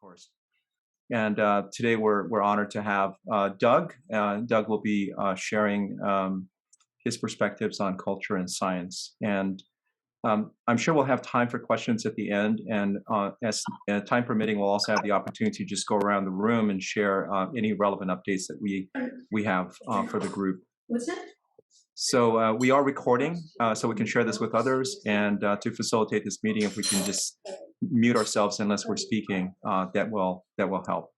course. And today we're honored to have Doug. Doug will be sharing his perspectives on culture and science. And I'm sure we'll have time for questions at the end. And as time permitting, we'll also have the opportunity to just go around the room and share any relevant updates that we have for the group. What's that? So we are recording, so we can share this with others. And to facilitate this meeting, if we can just mute ourselves unless we're speaking, that will help.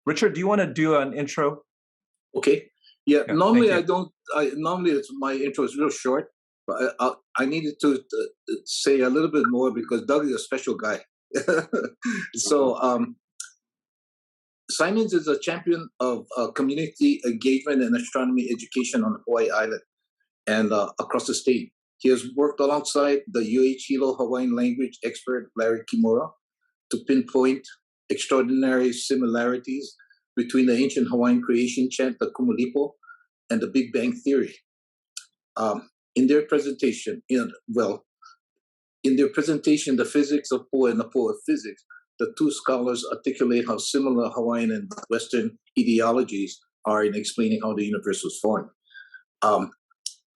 Richard, do you want to do an intro? Okay. Yeah. Normally normally my intro is real short, but I needed to say a little bit more because Doug is a special guy. So Simons is a champion of community engagement and astronomy education on Hawaii Island and across the state. He has worked alongside the UH Hilo Hawaiian language expert Larry Kimura to pinpoint extraordinary similarities between the ancient Hawaiian creation chant, the Kumulipo, and the Big Bang Theory. In their presentation, The Physics of Po and the Po of Physics, the two scholars articulate how similar Hawaiian and Western ideologies are in explaining how the universe was formed.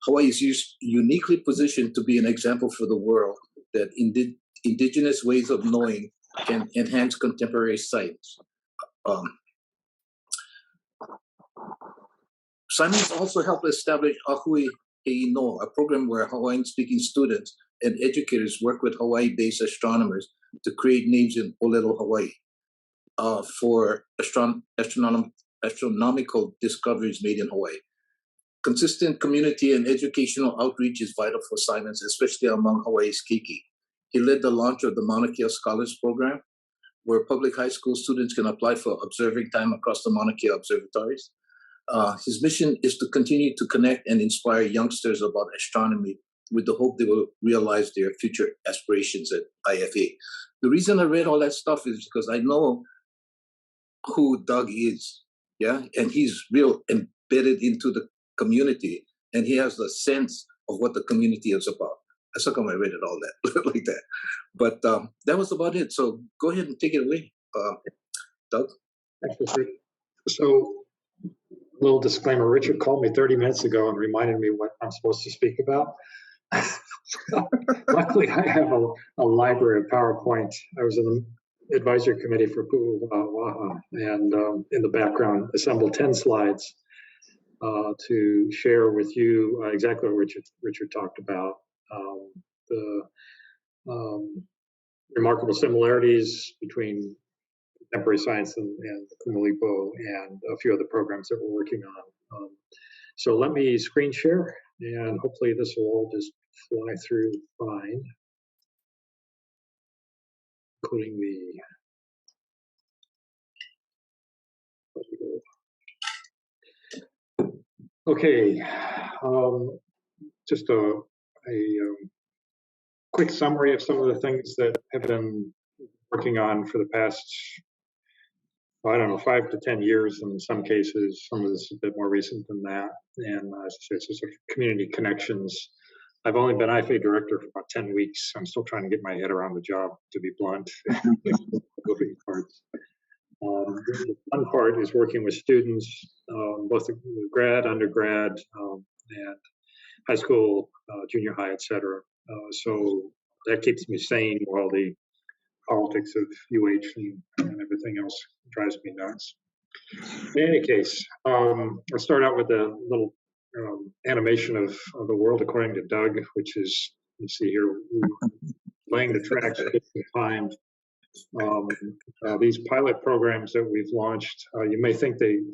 Hawaii is uniquely positioned to be an example for the world that indigenous ways of knowing can enhance contemporary science. Simons also helped establish Ahui Heino, a program where Hawaiian-speaking students and educators work with Hawaii-based astronomers to create names in Olelo, Hawaii, for astronomical discoveries made in Hawaii. Consistent community and educational outreach is vital for Simons, especially among Hawaii's keiki. He led the launch of the Mauna Kea Scholars program, where public high school students can apply for observing time across the Mauna Kea observatories. His mission is to continue to connect and inspire youngsters about astronomy with the hope they will realize their future aspirations at IFA. The reason I read all that stuff is because I know who Doug is, yeah? And he's real embedded into the community, and he has the sense of what the community is about. That's how come I read it all that like that. But that was about it. So go ahead and take it away, Doug. Thanks, Richard. So, little disclaimer, Richard called me 30 minutes ago and reminded me what I'm supposed to speak about. Luckily, I have a library of PowerPoint. I was in the advisory committee for Pau Hana, and in the background assembled 10 slides to share with you exactly what Richard talked about. The remarkable similarities between contemporary science and Kumulipo and a few other programs that we're working on. So let me screen share, and hopefully this will all just fly through fine, including the. Okay, just a quick summary of some of the things that have been working on for the past, I don't know, 5 to 10 years in some cases. Some of this is a bit more recent than that. And as I say, it's just community connections. I've only been IFA director for about 10 weeks. I'm still trying to get my head around the job, to be blunt. Moving parts. The fun part is working with students, both grad, undergrad, and high school, junior high, etc. So that keeps me sane while the politics of UH and everything else drives me nuts. In any case, I'll start out with a little animation of the world according to Doug, which is, you see here, laying the tracks at different times. These pilot programs that we've launched, you may think they've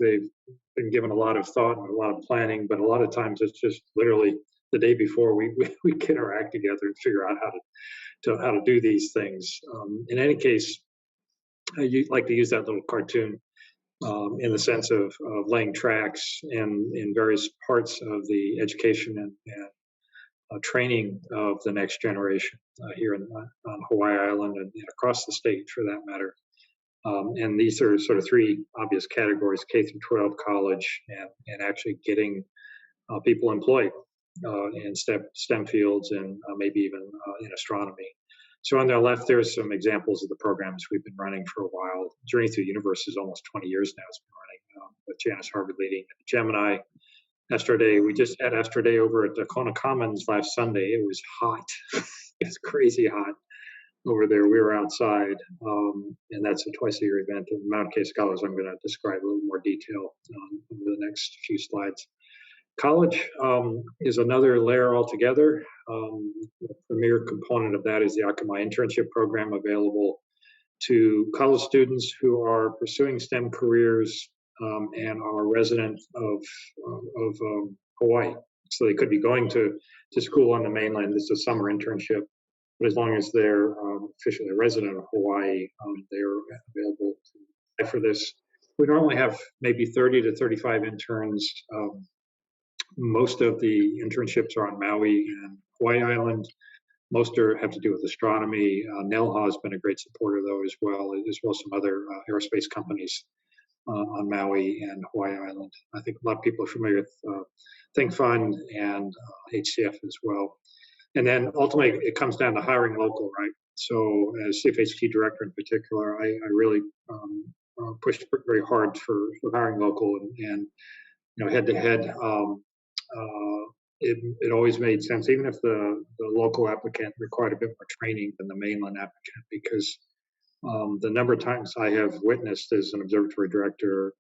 been given a lot of thought and a lot of planning, but a lot of times it's just literally the day before we get our act together and figure out how to do these things. In any case, I like to use that little cartoon in the sense of laying tracks in various parts of the education and training of the next generation here on Hawaii Island and across the state, for that matter. And these are sort of three obvious categories: K through 12, college, and actually getting people employed in STEM fields and maybe even in astronomy. So on the left, there's some examples of the programs we've been running for a while. Journey Through the Universe is almost 20 years now. It's been running with Janice Harvard leading Gemini. Astro Day, we just had Astro Day over at the Kona Commons last Sunday. It was hot. It was crazy hot over there. We were outside, and that's a twice-a-year event. And Mauna Kea Scholars, I'm going to describe a little more detail over the next few slides. College is another layer altogether. The premier component of that is the Akamai Internship program, available to college students who are pursuing STEM careers and are resident of Hawaii. So they could be going to school on the mainland. This is a summer internship, but as long as they're officially a resident of Hawaii, they're available to apply for this. We normally have maybe 30 to 35 interns. Most of the internships are on Maui and Hawaii Island. Most have to do with astronomy. NELHA has been a great supporter, though, as well as some other aerospace companies on Maui and Hawaii Island. I think a lot of people are familiar with Think Fund and HCF as well. And then ultimately, it comes down to hiring local, right? So as CFHT director in particular, I really pushed very hard for hiring local and head to head. It always made sense, even if the local applicant required a bit more training than the mainland applicant, because the number of times I have witnessed as an observatory director,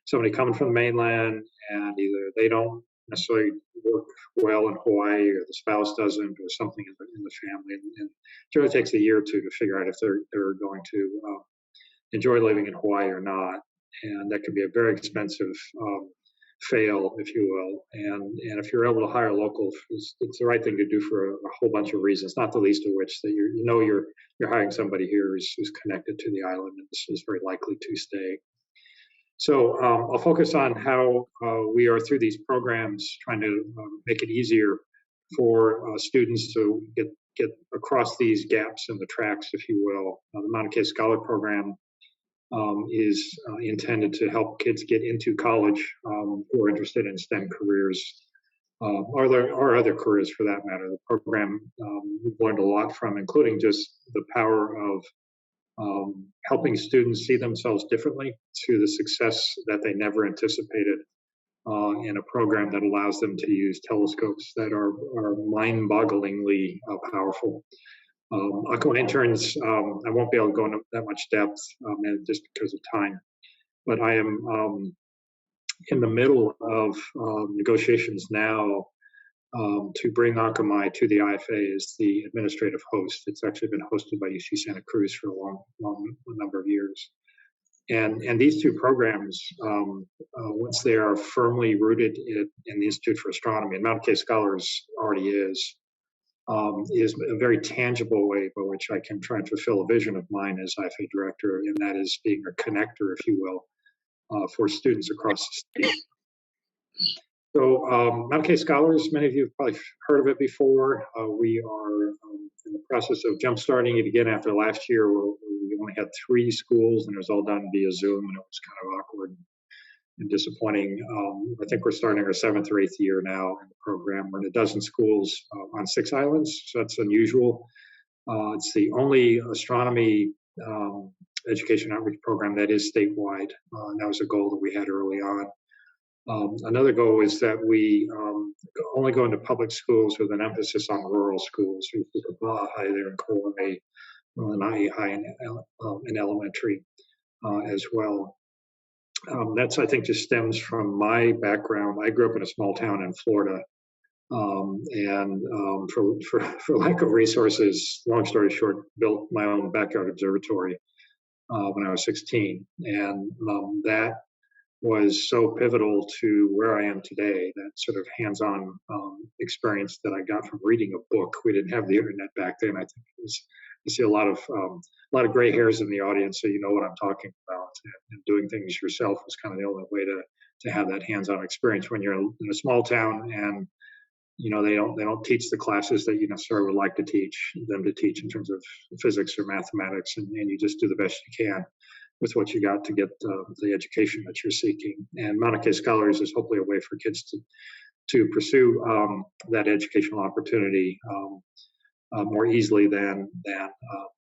somebody coming from the mainland and either they don't necessarily work well in Hawaii, or the spouse doesn't, or something in the family, and it really takes a year or two to figure out if they're going to enjoy living in Hawaii or not, and that can be a very expensive fail, if you will. And if you're able to hire locals, it's the right thing to do for a whole bunch of reasons, not the least of which that you're hiring somebody here who's connected to the island and is very likely to stay. So I'll focus on how we are, through these programs, trying to make it easier for students to get across these gaps in the tracks, if you will. The Mauna Kea Scholar Program is intended to help kids get into college who are interested in STEM careers, or other careers for that matter. The program we've learned a lot from, including just the power of helping students see themselves differently through the success that they never anticipated in a program that allows them to use telescopes that are mind-bogglingly powerful. Akamai interns, I won't be able to go into that much depth just because of time, but I am in the middle of negotiations now to bring Akamai to the IFA as the administrative host. It's actually been hosted by UC Santa Cruz for a long number of years. And these two programs, once they are firmly rooted in the Institute for Astronomy, and Mauna Kea Scholars already is a very tangible way by which I can try and fulfill a vision of mine as IFA director, and that is being a connector, if you will, for students across the state. So Mauna Kea Scholars, many of you have probably heard of it before. We are in the process of jumpstarting it again after last year, where we only had 3 schools and it was all done via Zoom, and it was kind of awkward and disappointing. I think we're starting our 7th or 8th year now in the program. We're in a dozen schools on 6 islands, so that's unusual. It's the only astronomy education outreach program that is statewide, and that was a goal that we had early on. Another goal is that we only go into public schools with an emphasis on rural schools, High there in Kauai, Lanai High in elementary as well. That's, I think, just stems from my background. I grew up in a small town in Florida, and for lack of resources, long story short, built my own backyard observatory when I was 16, and that was so pivotal to where I am today. That sort of hands-on experience that I got from reading a book. We didn't have the internet back then. I think you see a lot of gray hairs in the audience, so you know what I'm talking about. And doing things yourself was kind of the only way to have that hands-on experience when you're in a small town, and they don't teach the classes that you necessarily would like to teach them to teach in terms of physics or mathematics, and you just do the best you can with what you got to get the education that you're seeking. And Mauna Kea Scholars is hopefully a way for kids to pursue that educational opportunity more easily than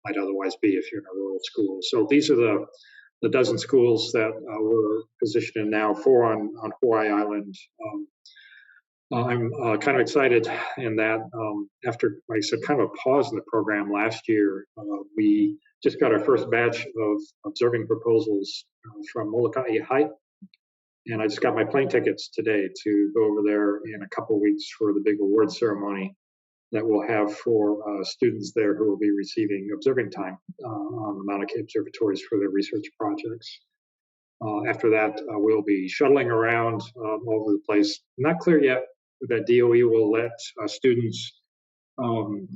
might otherwise be if you're in a rural school. So these are the dozen schools that we're positioned in now, 4 on Hawaii Island. I'm kind of excited in that after, like I said, kind of a pause in the program last year, we just got our first batch of observing proposals from Mauna Kea High. And I just got my plane tickets today to go over there in a couple of weeks for the big award ceremony that we'll have for students there who will be receiving observing time on the Mauna Kea observatories for their research projects. After that, we'll be shuttling around all over the place. Not clear yet that DOE will let students do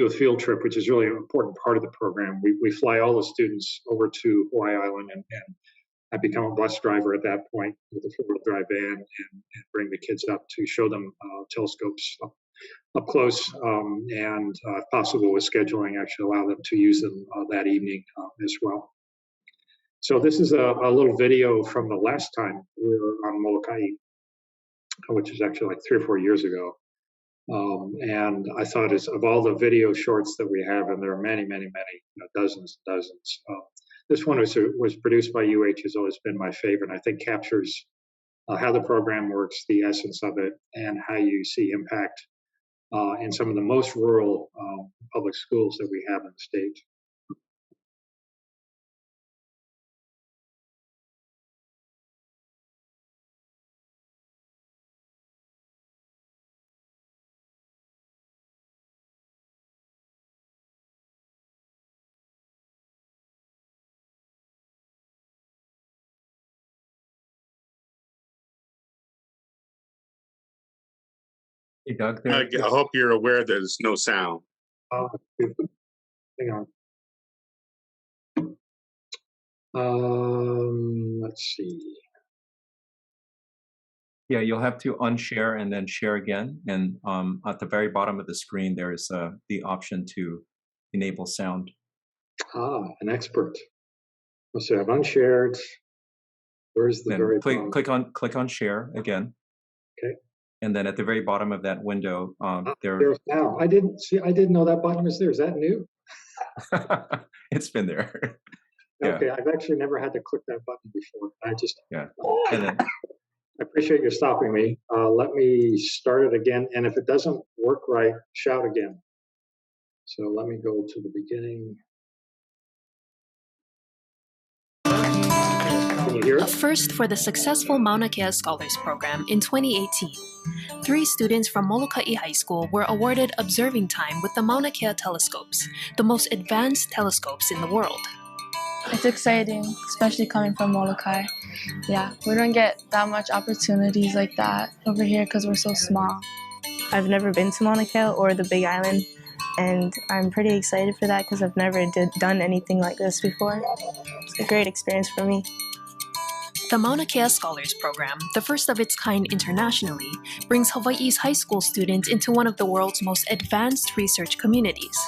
a field trip, which is really an important part of the program. We fly all the students over to Hawaii Island, and I become a bus driver at that point with a 4-wheel drive van and bring the kids up to show them telescopes up close, and if possible with scheduling, actually allow them to use them that evening as well. So this is a little video from the last time we were on Molokai, which is actually like 3 or 4 years ago. And I thought, of all the video shorts that we have, and there are many, many, many, dozens, this one was produced by UH, has always been my favorite. I think captures how the program works, the essence of it, and how you see impact in some of the most rural public schools that we have in the state. Hey, Doug, I hope you're aware that there's no sound. Hang on. Let's see. Yeah, you'll have to unshare and then share again. And at the very bottom of the screen, there is the option to enable sound. An expert. Let's see, I've unshared. Where's the then very click on share again. Okay. And then at the very bottom of that window, there's now. I didn't know that button was there. Is that new? It's been there. Okay, I've actually never had to click that button before. And then I appreciate you stopping me. Let me start it again, and if it doesn't work right, shout again. So let me go to the beginning. Can you hear it? A first for the successful Mauna Kea Scholars program in 2018. 3 students from Molokai High School were awarded observing time with the Mauna Kea telescopes, the most advanced telescopes in the world. It's exciting, especially coming from Molokai. Yeah, we don't get that much opportunities like that over here because we're so small. I've never been to Mauna Kea or the Big Island, and I'm pretty excited for that because I've never done anything like this before. It's a great experience for me. The Mauna Kea Scholars program, the first of its kind internationally, brings Hawaii's high school students into one of the world's most advanced research communities.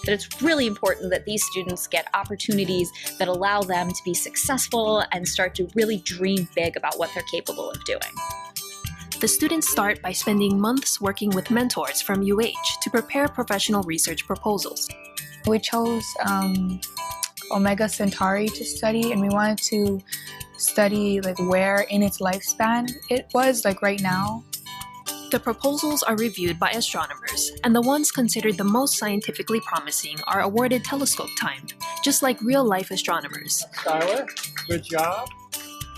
That it's really important that these students get opportunities that allow them to be successful and start to really dream big about what they're capable of doing. The students start by spending months working with mentors from UH to prepare professional research proposals. We chose Omega Centauri to study, and we wanted to study like where in its lifespan it was, like right now. The proposals are reviewed by astronomers, and the ones considered the most scientifically promising are awarded telescope time, just like real-life astronomers. Skylar, good job.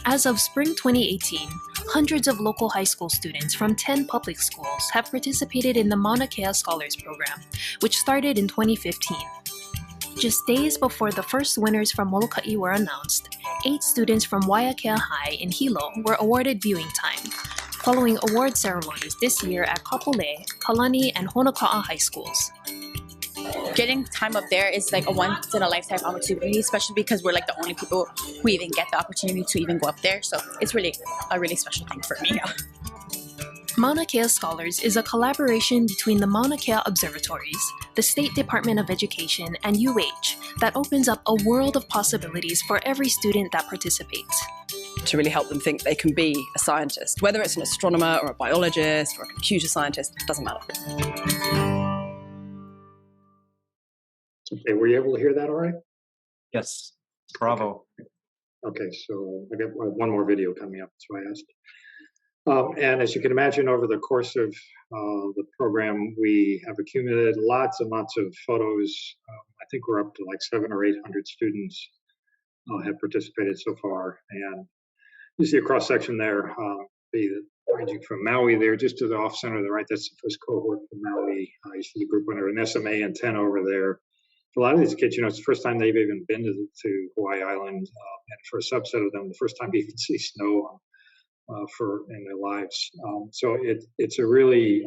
As of spring 2018, hundreds of local high school students from 10 public schools have participated in the Mauna Kea Scholars program, which started in 2015. Just days before the first winners from Molokai were announced, 8 students from Waiakea High in Hilo were awarded viewing time, following award ceremonies this year at Kapolei, Kalani, and Honoka'a high schools. Getting time up there is like a once-in-a-lifetime opportunity, especially because we're like the only people who even get the opportunity to even go up there. So it's really a really special thing for me. Mauna Kea Scholars is a collaboration between the Mauna Kea Observatories, the State Department of Education, and UH that opens up a world of possibilities for every student that participates. To really help them think they can be a scientist, whether it's an astronomer or a biologist or a computer scientist, it doesn't matter. Okay, were you able to hear that all right? Yes, bravo. Okay, so I got one more video coming up, so I asked. And as you can imagine, over the course of the program, we have accumulated lots and lots of photos. I think we're up to like 700 or 800 students have participated so far. And you see a cross section there, ranging from Maui there, just to the off center to the right. That's the first cohort from Maui. You see the group under an SMA antenna over there. For a lot of these kids, it's the first time they've even been to Hawaii Island, and for a subset of them, the first time to even see snow in their lives. So it's a really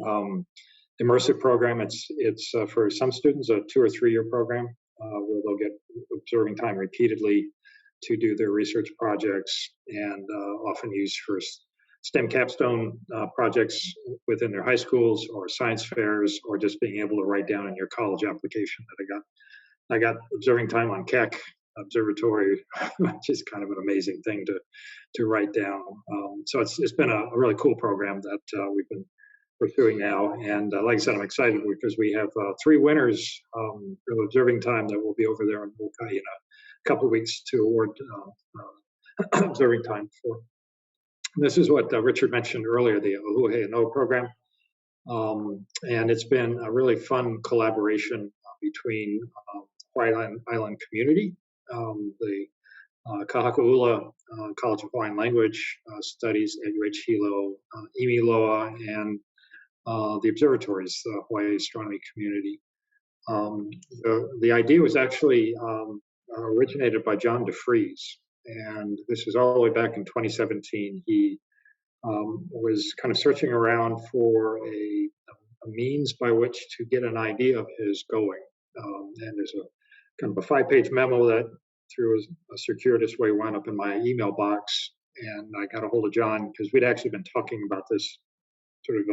immersive program. It's for some students a 2 or 3 year program where they'll get observing time repeatedly to do their research projects, and often used for STEM capstone projects within their high schools or science fairs, or just being able to write down in your college application that I got observing time on Keck Observatory, which is kind of an amazing thing to write down. So it's been a really cool program that we've been pursuing now. And like I said, I'm excited because we have 3 winners of observing time that will be over there in Mauna Kea in a couple of weeks to award observing time for. And this is what Richard mentioned earlier, the Uluhe Noa program. And it's been a really fun collaboration between Hawaii Island community, the Kahakaula College of Hawaiian Language Studies at UH Hilo, Imiloa, and the observatories, the Hawaii Astronomy community. The idea was actually originated by John DeFries, and this is all the way back in 2017. He was kind of searching around for a means by which to get an idea of his going. And there's a kind of a 5-page memo that through a circuitous way wound up in my email box. And I got a hold of John because we'd actually been talking about this sort of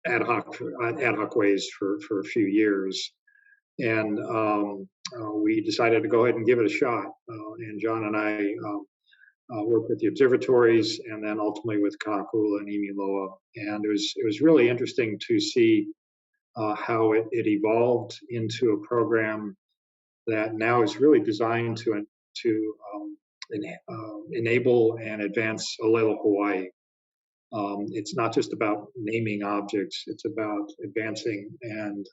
ad hoc ways for a few years. And we decided to go ahead and give it a shot. And John and I worked with the observatories, and then ultimately with Kahakaula and Imiloa. And it was really interesting to see how it evolved into a program that now is really designed to enable and advance Olelo Hawaii. It's not just about naming objects; it's about advancing and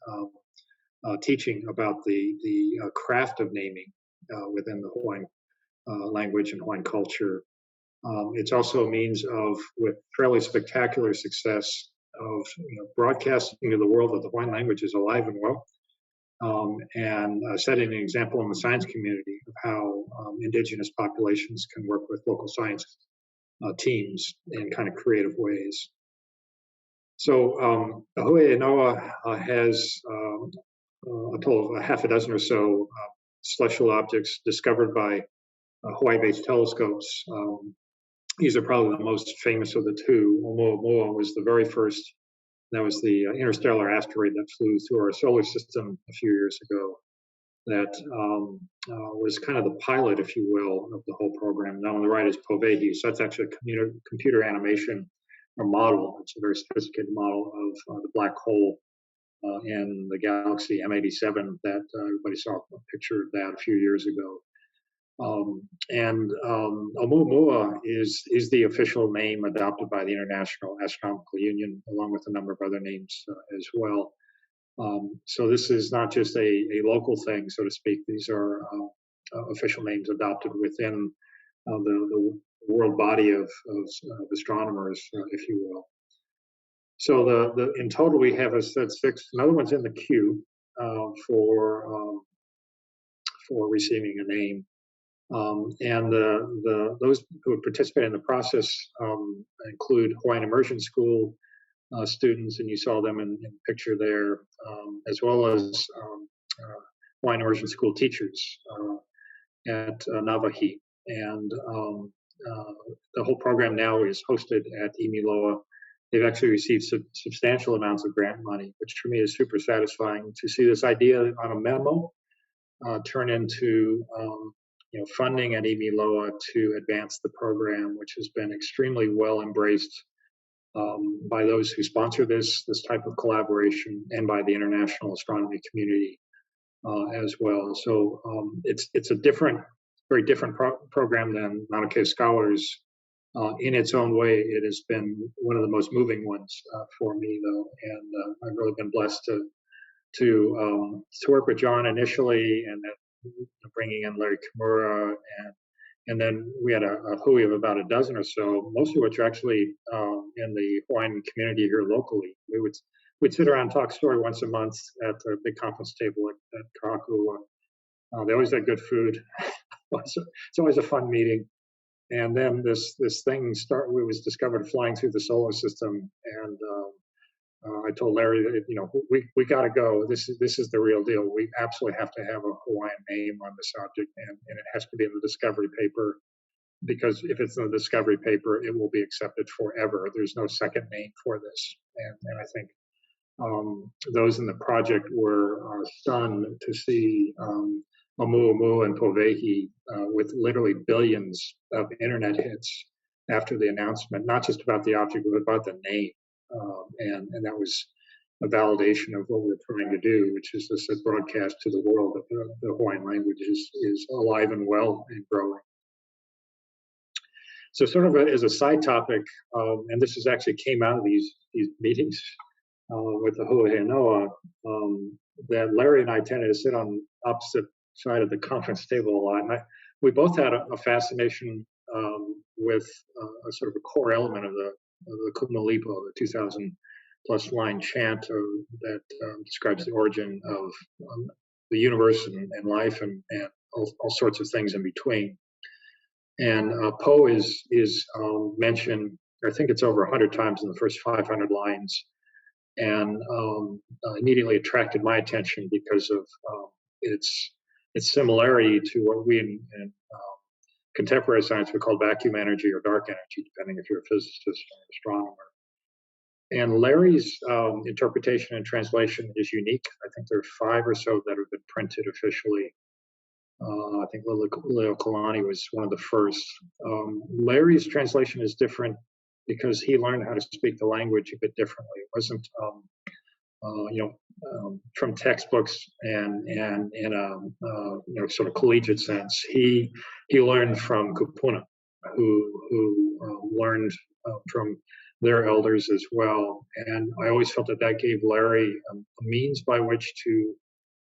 teaching about the craft of naming within the Hawaiian language and Hawaiian culture. It's also a means of, with fairly spectacular success, of broadcasting to the world that the Hawaiian language is alive and well, and setting an example in the science community of how indigenous populations can work with local science teams in kind of creative ways. So Uluhe Noa has a total of a half a dozen or so celestial objects discovered by Hawaii-based telescopes. These are probably the most famous of the two. Oumuamua was the very first. That was the interstellar asteroid that flew through our solar system a few years ago. That was kind of the pilot, if you will, of the whole program. Now on the right is Povehi. So that's actually a computer animation or model. It's a very sophisticated model of the black hole in the galaxy M87 that everybody saw a picture of that a few years ago. And Oumuamua is the official name adopted by the International Astronomical Union, along with a number of other names as well. So this is not just a local thing, so to speak. These are official names adopted within the world body of astronomers, if you will. So in total we have a set 6. Another one's in the queue for receiving a name. And those who would participate in the process include Hawaiian Immersion School students, and you saw them in the picture there, as well as Hawaiian Immersion School teachers at Navahi. And the whole program now is hosted at Imiloa. They've actually received substantial amounts of grant money, which for me is super satisfying to see this idea on a memo turn into funding at Imiloa to advance the program, which has been extremely well embraced by those who sponsor this type of collaboration, and by the international astronomy community as well. So it's a very different program than Mauna Kea Scholars. In its own way, it has been one of the most moving ones for me, though, and I've really been blessed to work with John initially, and then bringing in Larry Kimura, and then we had a hui of about a dozen or so, most of which are actually in the Hawaiian community here locally. We'd sit around and talk story once a month at the big conference table at Kahaku. They always had good food. It's always a fun meeting. And then this thing was discovered flying through the solar system, and I told Larry that we got to go. This is the real deal. We absolutely have to have a Hawaiian name on this object, and it has to be in the discovery paper, because if it's in the discovery paper, it will be accepted forever. There's no second name for this, and I think those in the project were stunned to see Oumuamua and Povehi with literally billions of internet hits after the announcement, not just about the object, but about the name. And that was a validation of what we're trying to do, which is to broadcast to the world that the Hawaiian language is alive and well and growing. So sort of as a side topic, and this is actually came out of these meetings with the Huahea Noa, that Larry and I tended to sit on opposite side of the conference table a lot. And we both had a fascination with a sort of a core element of the Kumulipo, the 2,000 plus line chant that describes the origin of the universe and life and all sorts of things in between. And Po is mentioned, I think it's over 100 times in the first 500 lines, and immediately attracted my attention because of its similarity to what we in contemporary science we call vacuum energy or dark energy, depending if you're a physicist or an astronomer. And Larry's interpretation and translation is unique. I think there are 5 or so that have been printed officially. I think Leo Kalani was one of the first. Larry's translation is different because he learned how to speak the language a bit differently. It wasn't, from textbooks and in a sort of collegiate sense. He learned from Kupuna, who learned from their elders as well. And I always felt that gave Larry a means by which to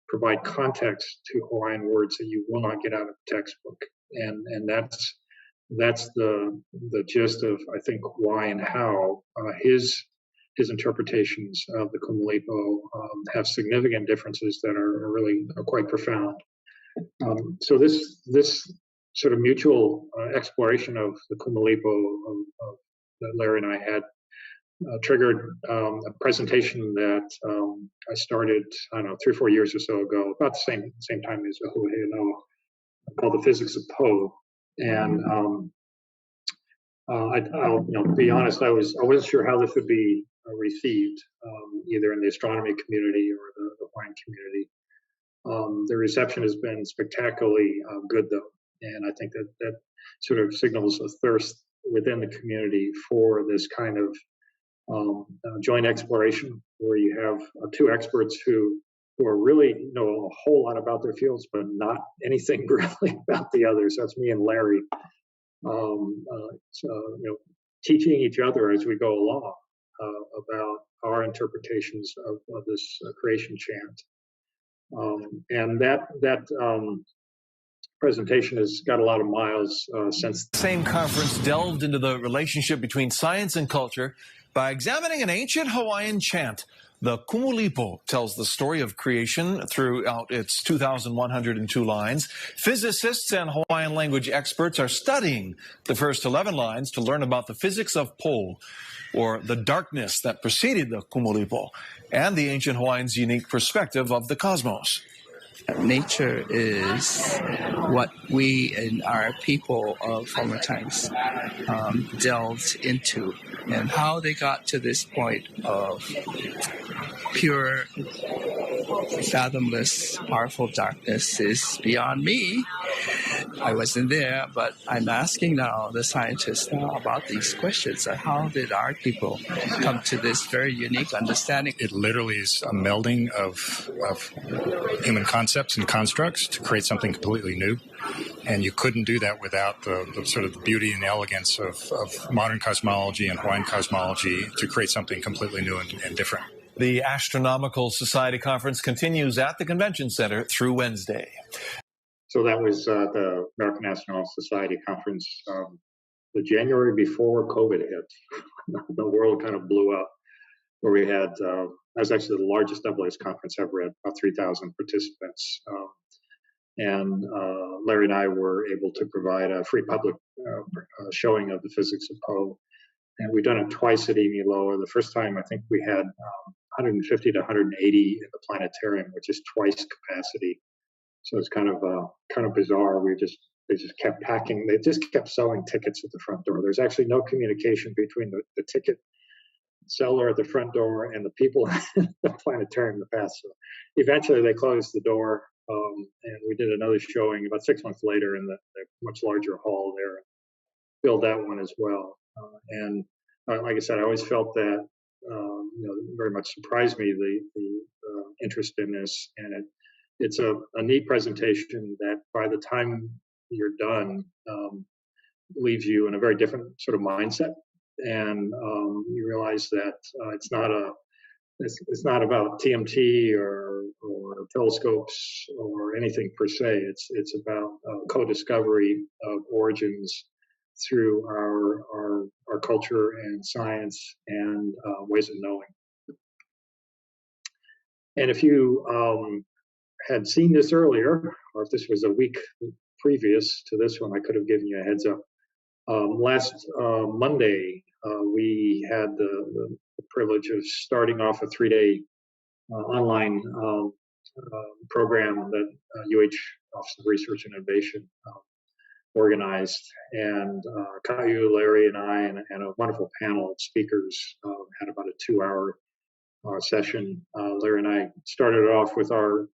provide context to Hawaiian words that you will not get out of a textbook. And that's the gist of, I think, why and how his interpretations of the Kumulipo have significant differences that are really quite profound. So this sort of mutual exploration of the Kumulipo that Larry and I had triggered a presentation that I started, 3 or 4 years or so ago, about the same time as Huahea Noa, called The Physics of Po. And I'll be honest, I wasn't sure how this would be received, either in the astronomy community or the Hawaiian community. The reception has been spectacularly good, though, and I think that sort of signals a thirst within the community for this kind of joint exploration, where you have 2 experts who are really know a whole lot about their fields, but not anything really about the others. That's me and Larry, teaching each other as we go along about our interpretations of this creation chant. And that presentation has got a lot of miles since. The same conference delved into the relationship between science and culture by examining an ancient Hawaiian chant. The Kumulipo tells the story of creation throughout its 2,102 lines. Physicists and Hawaiian language experts are studying the first 11 lines to learn about the physics of Po, or the darkness that preceded the Kumulipo, and the ancient Hawaiians' unique perspective of the cosmos. Nature is what we and our people of former times delved into, and how they got to this point of pure, fathomless, powerful darkness is beyond me. I wasn't there, but I'm asking now the scientists now about these questions. How did our people come to this very unique understanding? It literally is a melding of human concepts and constructs to create something completely new. And you couldn't do that without the sort of the beauty and elegance of modern cosmology and Hawaiian cosmology to create something completely new and different. The Astronomical Society Conference continues at the Convention Center through Wednesday. So that was the American Astronomical Society Conference the January before COVID hit. The world kind of blew up, where we had, that was actually the largest AAS conference ever, at about 3,000 participants. And Larry and I were able to provide a free public showing of the physics of Poe. And we've done it twice at Emi Loa. The first time, I think we had 150 to 180 in the planetarium, which is twice capacity. So it's kind of bizarre. They just kept packing. They just kept selling tickets at the front door. There's actually no communication between the ticket seller at the front door and the people in the planetarium in the past. So eventually they closed the door, and we did another showing about 6 months later in the much larger hall there. Filled that one as well. And like I said, I always felt that very much surprised me the interest in this, and it's a neat presentation that by the time you're done leaves you in a very different sort of mindset, and you realize that it's not about TMT or telescopes or anything per se. It's about co-discovery of origins through our culture and science and ways of knowing. And if you had seen this earlier, or if this was a week previous to this one, I could have given you a heads up. Last Monday, we had the privilege of starting off a 3-day online program that Office of Research and Innovation organized, and Caillou, Larry, and I, and a wonderful panel of speakers had about a 2-hour session. Larry and I started off with our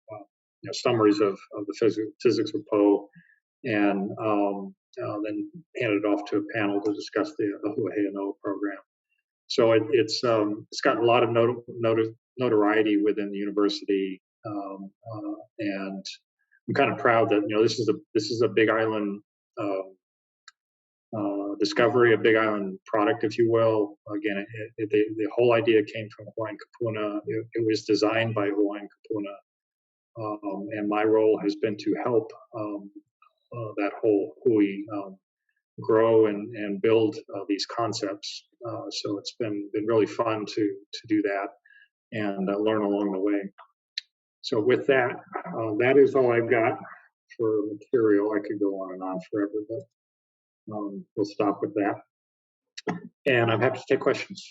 summaries of the physics of Poe, and then handed it off to a panel to discuss the Huahea program. So it's gotten a lot of notoriety within the university, and I'm kind of proud that this is a Big Island discovery, a Big Island product, if you will. Again, the whole idea came from Hawaiian Kupuna. It was designed by Hawaiian Kupuna, and my role has been to help that whole hui grow and build these concepts. So it's been really fun to do that and learn along the way. So with that, that is all I've got for material. I could go on and on forever, but we'll stop with that. And I'm happy to take questions.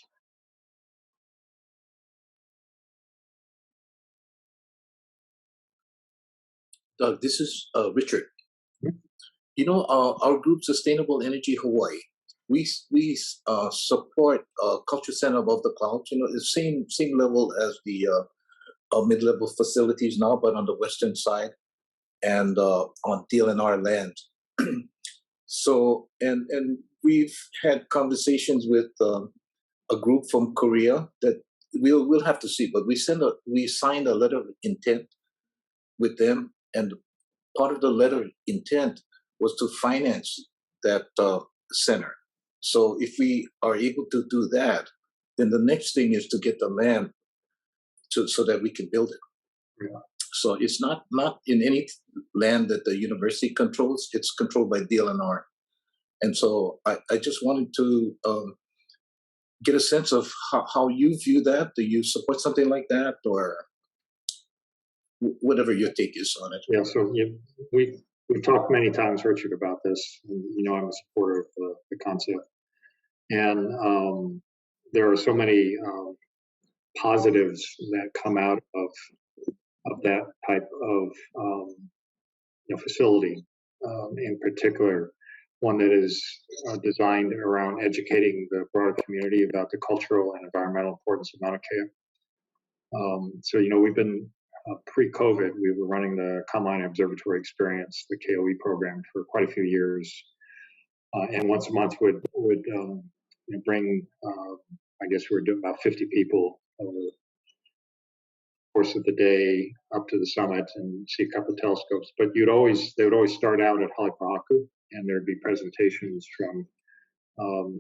Doug, this is Richard. Our group, Sustainable Energy Hawaii, we support Culture Center Above the Clouds. The same level as the mid-level facilities now, but on the western side and on DLNR land. So, and we've had conversations with a group from Korea that we'll have to see, but we signed a letter of intent with them, and part of the letter of intent was to finance that center. So if we are able to do that, then the next thing is to get the land so that we can build it. Yeah. So it's not in any land that the university controls. It's controlled by DLNR. And so I just wanted to get a sense of how you view that. Do you support something like that, or whatever your take is on it? Yeah, so we've talked many times, Richard, about this. I'm a supporter of the concept. And there are so many positives that come out of that type of facility, in particular, one that is designed around educating the broader community about the cultural and environmental importance of Mauna Kea. So we've been pre-COVID, we were running the Combine Observatory Experience, the KOE program, for quite a few years, and once a month would bring, I guess we were doing about 50 people over the course of the day up to the summit and see a couple of telescopes. But they would always start out at Haleakala, and there'd be presentations from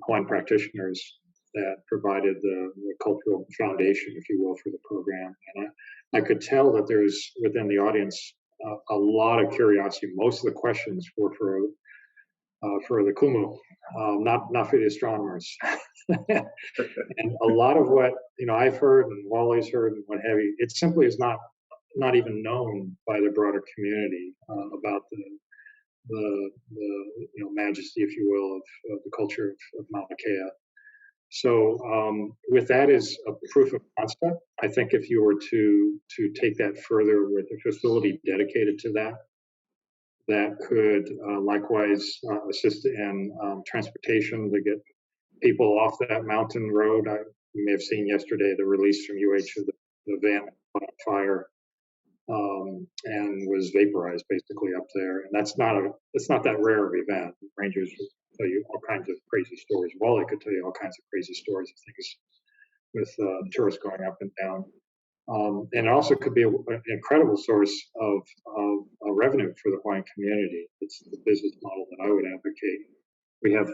Hawaiian practitioners that provided the cultural foundation, if you will, for the program. And I could tell that there's within the audience a lot of curiosity. Most of the questions were for the kumu, not for the astronomers. And a lot of what I've heard and Wally's heard and what have you, it simply is not even known by the broader community about the majesty, if you will, of the culture of Mauna Kea. So with that as a proof of concept, I think if you were to take that further with a facility dedicated to that, that could likewise assist in transportation to get people off that mountain road. You may have seen yesterday the release from UH of the van caught on fire and was vaporized basically up there. And it's not that rare of an event. Rangers will tell you all kinds of crazy stories. Wally could tell you all kinds of crazy stories of things with tourists going up and down. And it also could be an incredible source of revenue for the Hawaiian community. It's the business model that I would advocate. We have,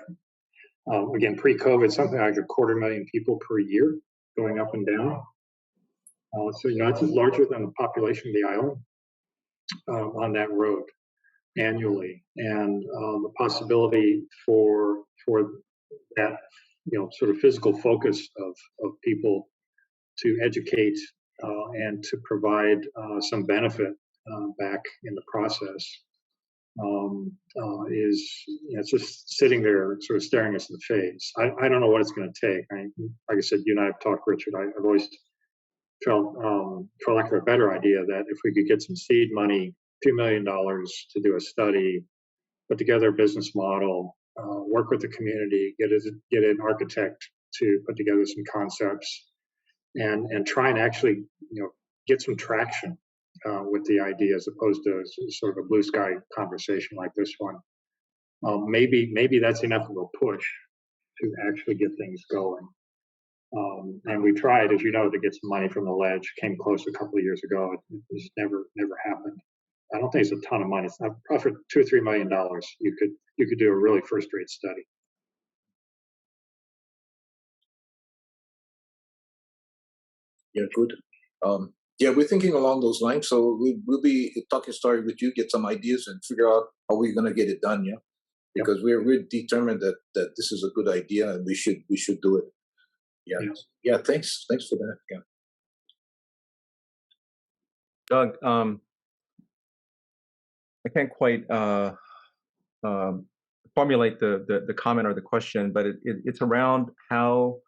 again, pre-COVID, something like 250,000 people per year going up and down. So, it's larger than the population of the island on that road annually. And the possibility for that, sort of physical focus of people to educate and to provide some benefit back in the process is it's just sitting there sort of staring us in the face. I don't know what it's going to take. Like I said, you and I have talked, Richard. I've always felt, for lack of a better idea, that if we could get some seed money, $2 million to do a study, put together a business model, work with the community, get an architect to put together some concepts, and try and actually get some traction with the idea, as opposed to sort of a blue sky conversation like this one. Maybe that's enough of a push to actually get things going. And we tried, as you know, to get some money from the ledge. Came close a couple of years ago. It just never happened. I don't think it's a ton of money. It's not probably for $2 or $3 million. You could do a really first-rate study. Yeah, good. Yeah, we're thinking along those lines. So we'll be talking story with you, get some ideas, and figure out how we're going to get it done. Yeah, because we're determined that this is a good idea and we should do it. Yeah. Thanks for that. Yeah. Doug, I can't quite formulate the comment or the question, but it's around how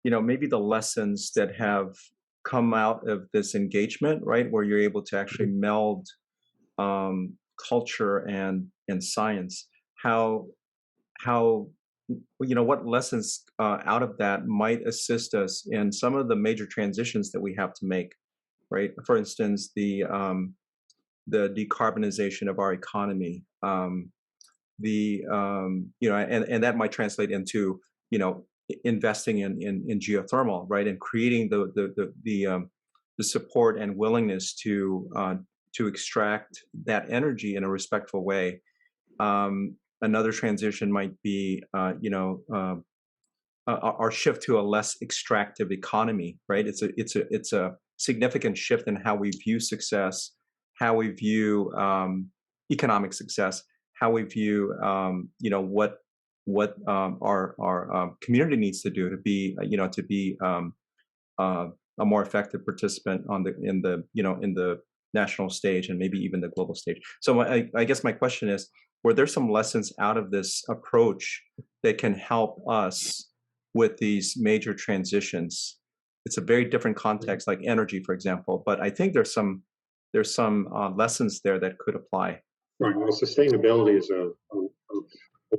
maybe the lessons that have come out of this engagement, right, where you're able to actually meld culture and science. How what lessons out of that might assist us in some of the major transitions that we have to make, right? For instance, the decarbonization of our economy, and that might translate into investing in geothermal, right, and creating the support and willingness to extract that energy in a respectful way. Another transition might be, our shift to a less extractive economy, right? It's a significant shift in how we view success, how we view economic success, how we view, what our community needs to do to be, a more effective participant in the national stage and maybe even the global stage. So I guess my question is, were there some lessons out of this approach that can help us with these major transitions? It's a very different context, like energy, for example, but I think there's some lessons there that could apply. Right. Well, sustainability is a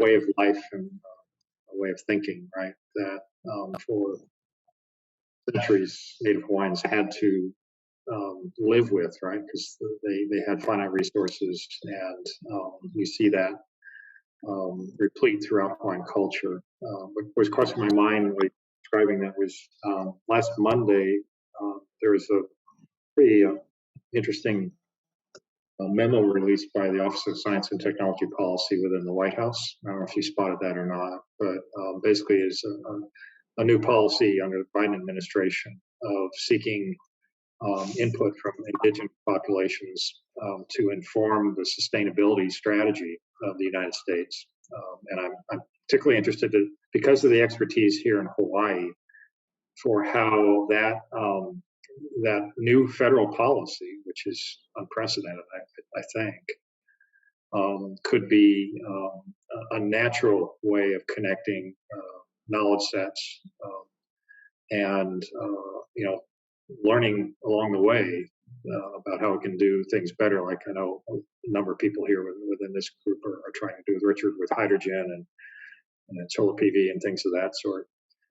way of life and a way of thinking, right? That for centuries, Native Hawaiians had to live with, right? Because they had finite resources, and you see that replete throughout Hawaiian culture. What was crossing my mind when describing that was last Monday, there was a pretty interesting memo released by the Office of Science and Technology Policy within the White House. I don't know if you spotted that or not, but basically is a new policy under the Biden administration of seeking input from indigenous populations to inform the sustainability strategy of the United States. And I'm particularly interested because of the expertise here in Hawaii for how that that new federal policy, which is unprecedented, I think, could be a natural way of connecting knowledge sets and learning along the way about how we can do things better. Like I know a number of people here within this group are trying to do with Richard with hydrogen and solar PV and things of that sort.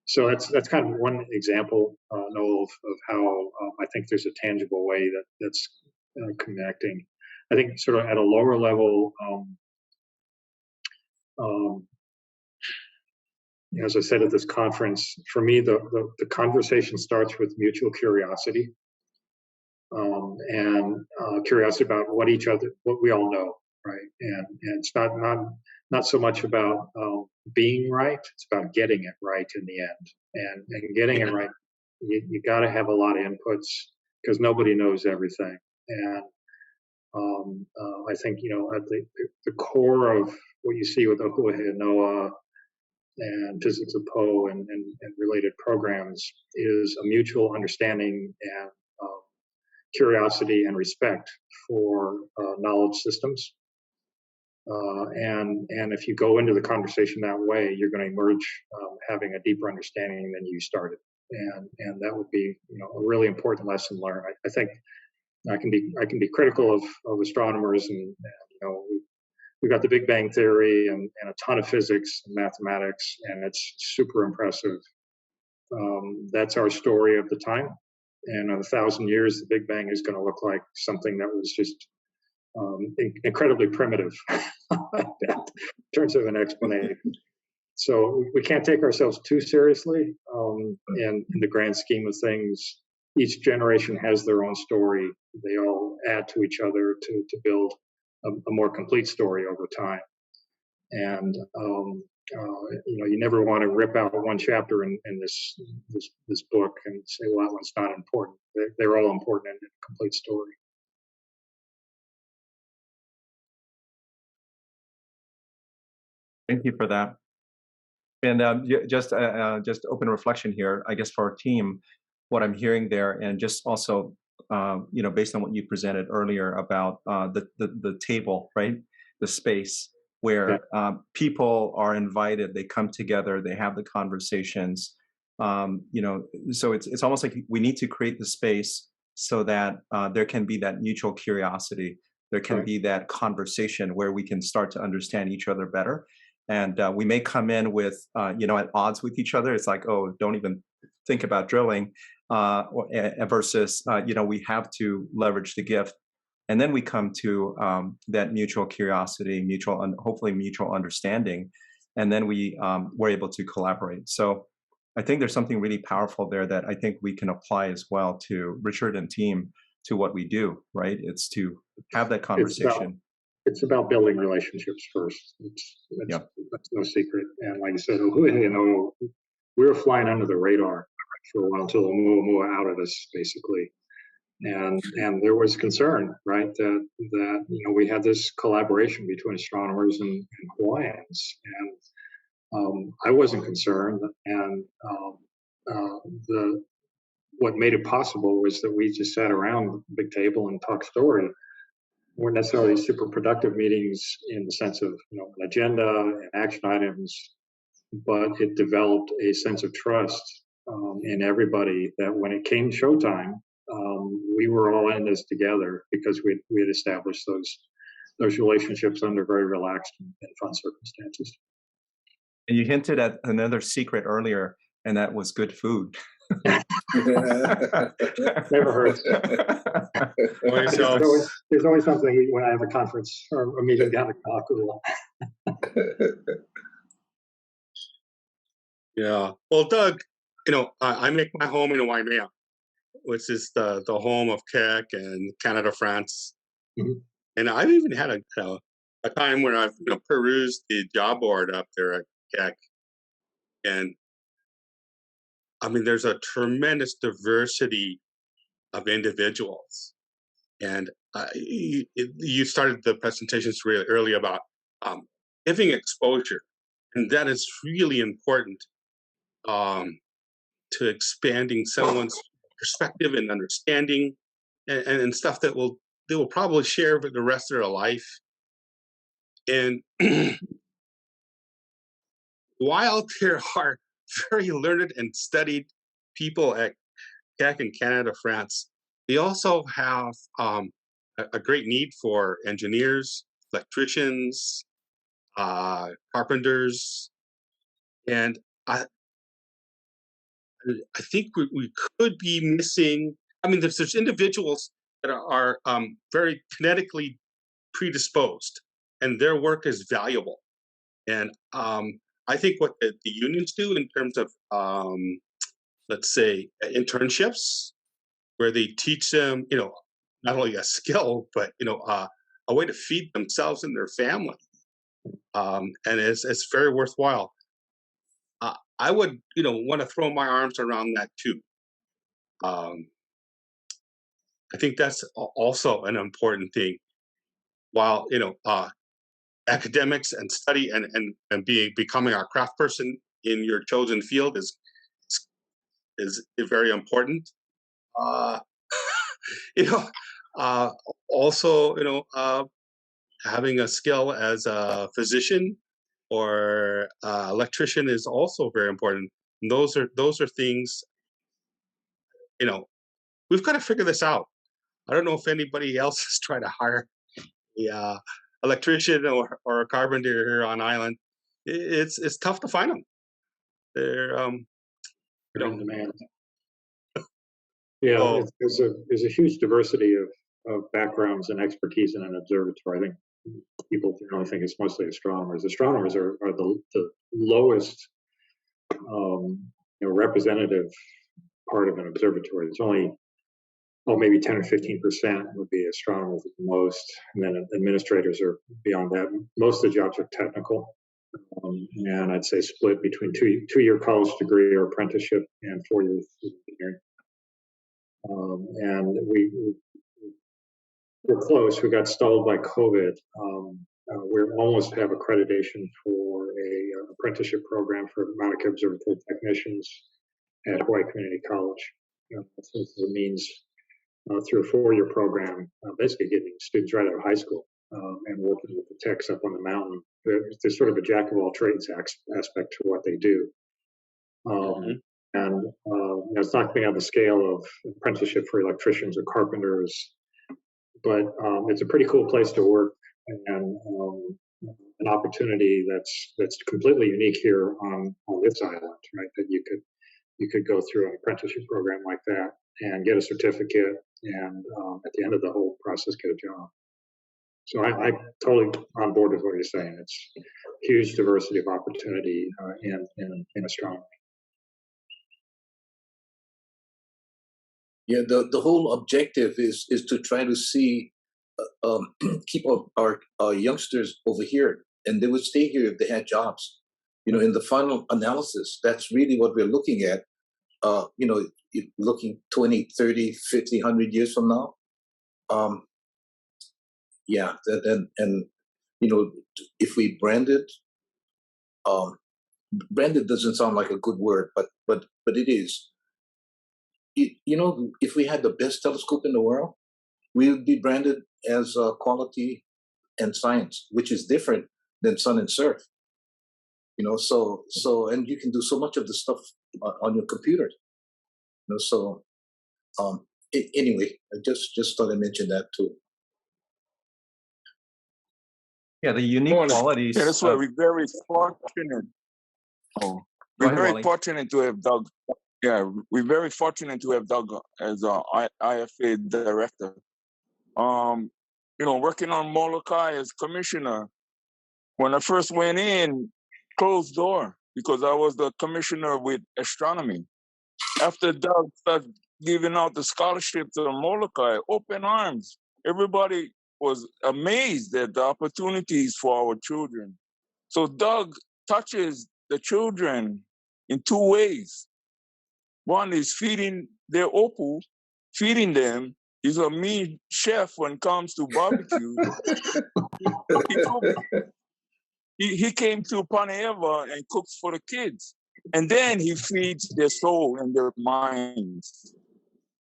So that's kind of one example, Noel, of how I think there's a tangible way that's connecting. I think sort of at a lower level, as I said at this conference, for me, the conversation starts with mutual curiosity and curiosity about what we all know, right? And it's not so much about being right; it's about getting it right in the end. And getting it right, you got to have a lot of inputs because nobody knows everything. And I think at the core of what you see with the Huahe Noa and Physics of Poe and related programs is a mutual understanding and curiosity and respect for knowledge systems. And if you go into the conversation that way, you're going to emerge having a deeper understanding than you started. And that would be a really important lesson learned. I think I can be critical of astronomers and we've got the Big Bang Theory and a ton of physics and mathematics, and it's super impressive. That's our story of the time. And in 1,000 years, the Big Bang is going to look like something that was just incredibly primitive in terms of an explanation. So we can't take ourselves too seriously. And in the grand scheme of things, each generation has their own story. They all add to each other to build a more complete story over time. And you never want to rip out one chapter in this book and say, well, that one's not important. They're all important in a complete story. Thank you for that. And just open reflection here, I guess, for our team, what I'm hearing there, and just also, based on what you presented earlier about the table, right, the space where people are invited, they come together, they have the conversations, so it's almost like we need to create the space so that there can be that mutual curiosity, there can be that conversation where we can start to understand each other better. And we may come in with, at odds with each other. It's like, oh, don't even think about drilling, versus, we have to leverage the gift. And then we come to that mutual curiosity, hopefully mutual understanding. And then we're able to collaborate. So I think there's something really powerful there that I think we can apply as well to Richard and team to what we do, right? It's to have that conversation. It's about building relationships first. That's no secret. And like I said, we were flying under the radar for a while until Oumuamua outed us, basically. And there was concern, right, that we had this collaboration between astronomers and Hawaiians, and I wasn't concerned. And what made it possible was that we just sat around the big table and talked story. Weren't necessarily super productive meetings in the sense of an agenda and action items, but it developed a sense of trust in everybody that when it came showtime, we were all in this together because we had established those relationships under very relaxed and fun circumstances. And you hinted at another secret earlier, and that was good food. Never hurts. There's always something when I have a conference or a meeting down at Kalakua. Yeah. Well, Doug, I make my home in Waimea, which is the home of Keck and Canada, France. Mm-hmm. And I've even had a time when I've perused the job board up there at Keck. And I mean, there's a tremendous diversity of individuals. And you started the presentations really early about giving exposure. And that is really important to expanding someone's perspective and understanding and stuff that they will probably share for the rest of their life. And while there are very learned and studied people at Quebec in Canada, France, they also have a great need for engineers, electricians, carpenters, and I think we could be missing. I mean, there's individuals that are very kinetically predisposed, and their work is valuable. And I think what the unions do in terms of, let's say, internships, where they teach them, not only a skill, but a way to feed themselves and their family, and it's very worthwhile. I would, want to throw my arms around that too. I think that's also an important thing. While academics and study and becoming a craft person in your chosen field is very important. Also, having a skill as a physician or electrician is also very important. And those are things. We've got to figure this out. I don't know if anybody else is trying to hire a electrician or a carpenter here on island. It's tough to find them. They're in demand. Yeah, there's a huge diversity of backgrounds and expertise in an observatory. I think people generally think it's mostly astronomers. Astronomers are the lowest representative part of an observatory. It's only maybe 10 or 15% would be astronomers at the most, and then administrators are beyond that. Most of the jobs are technical, and I'd say split between two-year college degree or apprenticeship and 4 years engineering. And we're close. We got stalled by COVID. We almost have accreditation for a apprenticeship program for Mauna Kea Observatory technicians at Hawaii Community College. This is a means through a 4-year program, basically getting students right out of high school and working with the techs up on the mountain. There's sort of a jack of all trades aspect to what they do. And it's not going to have the scale of apprenticeship for electricians or carpenters, but it's a pretty cool place to work and an opportunity that's completely unique here on this island, right? That you could go through an apprenticeship program like that and get a certificate, and at the end of the whole process, get a job. So I'm totally on board with what you're saying. It's huge diversity of opportunity in astronomy. Yeah, the whole objective is to try to see, keep our youngsters over here, and they would stay here if they had jobs. In the final analysis, that's really what we're looking at. Looking 20, 30, 50, 100 years from now. If we branded doesn't sound like a good word, but it is. If we had the best telescope in the world, we would be branded as quality and science, which is different than sun and surf. So and you can do so much of the stuff on your computer. Anyway, I just thought I'd mention that too. Yeah, the unique qualities. Yeah, that's why we're very fortunate. We're very fortunate to have Doug yeah, we're very fortunate to have Doug as our IFA director. Working on Molokai as commissioner, when I first went in, closed door, because I was the commissioner with astronomy. After Doug started giving out the scholarship to the Molokai, open arms. Everybody was amazed at the opportunities for our children. So Doug touches the children in two ways. One is feeding their opal, feeding them. He's a mean chef when it comes to barbecue. He came to Panayeva and cooks for the kids. And then he feeds their soul and their minds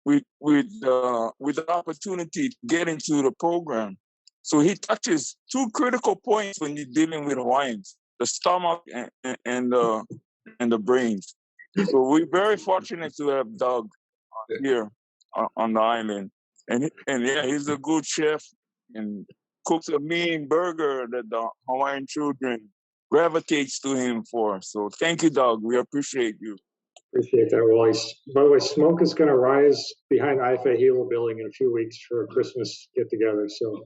with the opportunity to get into the program. So he touches two critical points when you're dealing with Hawaiians: the stomach and the brains. So we're very fortunate to have Doug here on the island, and yeah, he's a good chef and cooks a mean burger that the Hawaiian children gravitates to him for. So thank you, Doug. We appreciate you. Appreciate that, Wally. By the way, smoke is going to rise behind IFA Hilo building in a few weeks for a Christmas get-together. So